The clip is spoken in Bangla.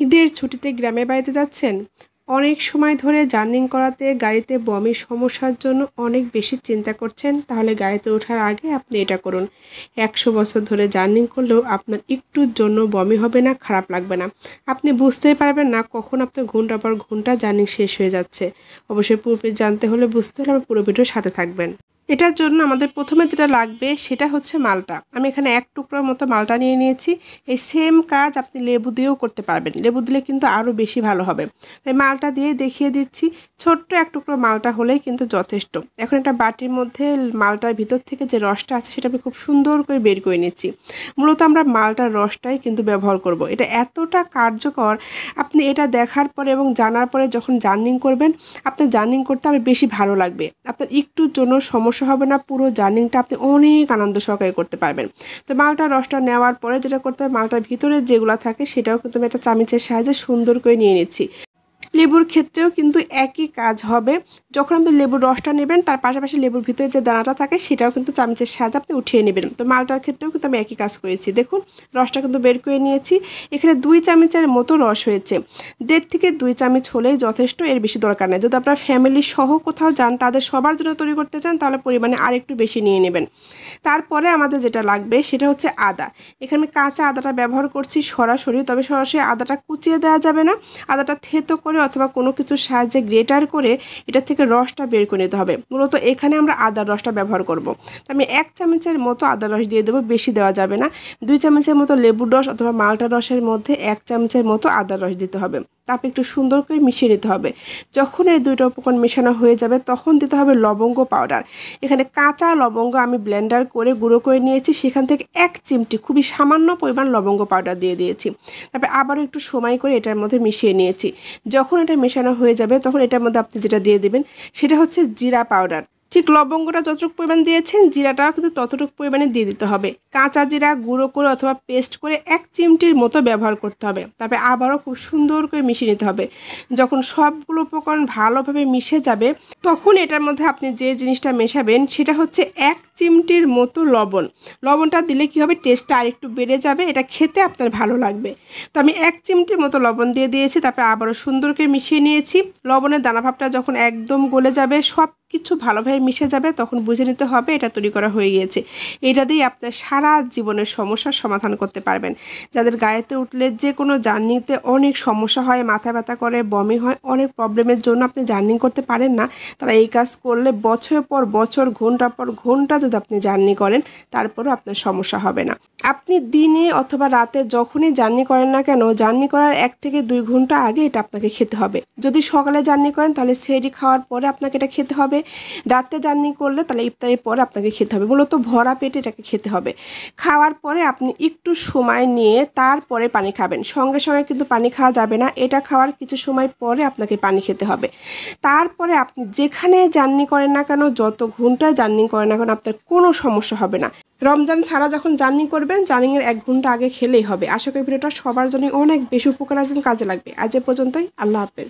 ঈদের ছুটিতে গ্রামের বাড়িতে যাচ্ছেন? অনেক সময় ধরে জার্নি করাতে গাড়িতে বমির সমস্যার জন্য অনেক বেশি চিন্তা করছেন। তাহলে গাড়িতে ওঠার আগে আপনি এটা করুন। ১০০ বছর ধরে জার্নি করলেও আপনার একটুর জন্য বমি হবে না, খারাপ লাগবে না। আপনি বুঝতেই পারবেন না কখন আপনার ঘন্টার পর ঘন্টা জার্নি শেষ হয়ে যাচ্ছে। অবশ্যই পূর্বে জানতে হলে, বুঝতে হলে আমার পুরো ভিডিওর সাথে থাকবেন। এটার জন্য আমাদের প্রথমে যেটা লাগবে সেটা হচ্ছে মালটা। আমি এখানে ১ টুকরার মতো মালটা নিয়ে নিয়েছি। এই সেম কাজ আপনি লেবু দিয়েও করতে পারবেন। লেবু দিলে কিন্তু আরও বেশি ভালো হবে। তাই মালটা দিয়ে দেখিয়ে দিচ্ছি। ছোট্ট ১ টুকরো মালটা হলেই কিন্তু যথেষ্ট। এখন একটা বাটির মধ্যে মালটার ভিতর থেকে যে রসটা আছে সেটা আমি খুব সুন্দর করে বের করে নিচ্ছি। মূলত আমরা মালটার রসটাই কিন্তু ব্যবহার করব। এটা এতটা কার্যকর, আপনি এটা দেখার পরে এবং জানার পরে যখন জার্নি করবেন, আপনার জার্নি করতে আরও বেশি ভালো লাগবে। আপনার একটুর জন্য সমস্যা হবে না, পুরো জার্নিটা আপনি অনেক আনন্দ সহকারে করতে পারবেন। তো মালটার রসটা নেওয়ার পরে যেটা করতে হবে, মালটার ভিতরে যেগুলো থাকে সেটাও কিন্তু আমি একটা চামচের সাহায্যে সুন্দর করে নিয়ে নিচ্ছি। লেবুর ক্ষেত্রেও কিন্তু একই কাজ হবে। যখন আপনি লেবুর রসটা নেবেন, তার পাশাপাশি লেবুর ভিতরে যে দানাটা থাকে সেটাও কিন্তু চামচের সাহায্যে আপনি উঠিয়ে নেবেন। তো মালটার ক্ষেত্রেও কিন্তু আমি একই কাজ করেছি। দেখুন, রসটা কিন্তু বের করে নিয়েছি। এখানে ২ চামচের মতো রস হয়েছে। ১.৫ থেকে ২ চামচ হলেই যথেষ্ট, এর বেশি দরকার নেই। যদি আপনার ফ্যামিলি সহ কোথাও যান, তাদের সবার জন্য তৈরি করতে চান, তাহলে পরিমাণে আরেকটু বেশি নিয়ে নেবেন। তারপরে আমাদের যেটা লাগবে সেটা হচ্ছে আদা। এখানে আমি কাঁচা আদাটা ব্যবহার করছি সরাসরি, তবে সরাসরি আদাটা কুচিয়ে দেওয়া যাবে না। আদাটা থেতো করে অথবা কোনো কিছুর সাহায্যে গ্রেটার করে এটা থেকে রসটা বের করে নিতে হবে। মূলত এখানে আমরা আদার রসটা ব্যবহার করব। তো আমি ১ চামচের মতো আদার রস দিয়ে দেবো, বেশি দেওয়া যাবে না। ২ চামচের মতো লেবুর রস অথবা মালটার রসের মধ্যে ১ চামচের মতো আদার রস দিতে হবে। তারপর একটু সুন্দর করে মিশিয়ে নিতে হবে। যখন এই ২টা উপকরণ মেশানো হয়ে যাবে, তখন দিতে হবে লবঙ্গ পাউডার। এখানে কাঁচা লবঙ্গ আমি ব্লেন্ডার করে গুঁড়ো করে নিয়েছি, সেখান থেকে ১ চিমটি খুবই সামান্য পরিমাণ লবঙ্গ পাউডার দিয়ে দিয়েছি। তারপরে আবারও একটু সময় করে এটার মধ্যে মিশিয়ে নিয়েছি। যখন এটা মেশানো হয়ে যাবে, তখন এটার মধ্যে আপনি যেটা দিয়ে দেবেন সেটা হচ্ছে জিরা পাউডার। ঠিক লবঙ্গটা যতটুকু পরিমাণ দিয়েছেন, জিরাটাও কিন্তু ততটুকু পরিমাণে দিয়ে দিতে হবে। কাঁচা জিরা গুঁড়ো করে অথবা পেস্ট করে ১ চিমটির মতো ব্যবহার করতে হবে। তারপরে আবারও খুব সুন্দর করে মিশিয়ে নিতে হবে। যখন সবগুলো উপকরণ ভালোভাবে মিশে যাবে, তখন এটার মধ্যে আপনি যে জিনিসটা মেশাবেন সেটা হচ্ছে ১ চিমটির মতো লবণ। লবণটা দিলে কি হবে, টেস্টটা আরেকটু বেড়ে যাবে, এটা খেতে আপনার ভালো লাগবে। তো আমি ১ চিমটির মতো লবণ দিয়ে দিয়েছি। তারপরে আবারও সুন্দর করে মিশিয়ে নিয়েছি। লবণের দানাভাবটা যখন একদম গলে যাবে, সব কিছু ভালোভাবে মিশে যাবে, তখন বুঝে নিতে হবে এটা তৈরি করা হয়ে গিয়েছে। এটা দিয়ে আপনার সারা জীবনের সমস্যার সমাধান করতে পারবেন। যাদের গাড়িতে উঠলে যে কোনো জার্নিতে অনেক সমস্যা হয়, মাথা ব্যথা করে, বমি হয়, অনেক প্রবলেমের জন্য আপনি জার্নি করতে পারেন না, তারা এই কাজ করলে বছরের পর বছর, ঘন্টার পর ঘন্টা যদি আপনি জার্নি করেন, তারপরেও আপনার সমস্যা হবে না। আপনি দিনে অথবা রাতে যখনই জার্নি করেন না কেন, জার্নি করার ১ থেকে ২ ঘন্টা আগে এটা আপনাকে খেতে হবে। যদি সকালে জার্নি করেন, তাহলে সেহরি খাওয়ার পরে আপনাকে এটা খেতে হবে। রাতে জার্নি করলে তাহলে ইফতারের পরে আপনাকে খেতে হবে। মূলত ভরা পেটে এটাকে খেতে হবে। খাওয়ার পরে আপনি একটু সময় নিয়ে তারপরে পানি খাবেন। সঙ্গে সঙ্গে কিন্তু পানি খাওয়া যাবে না। এটা খাওয়ার কিছু সময় পরে আপনাকে পানি খেতে হবে। তারপরে আপনি যেখানে জার্নি করেন না কেন, যত ঘন্টায় জার্নি করেন না কেন, আপনার কোনো সমস্যা হবে না। রমজান ছাড়া যখন জার্নি করবেন, জার্নির ১ ঘন্টা আগে খেলেই হবে। আশা করি ভিডিওটা সবার জন্য অনেক বেশি উপকার আসবে, কাজে লাগবে। আজ এ পর্যন্তই। আল্লাহ হাফেজ।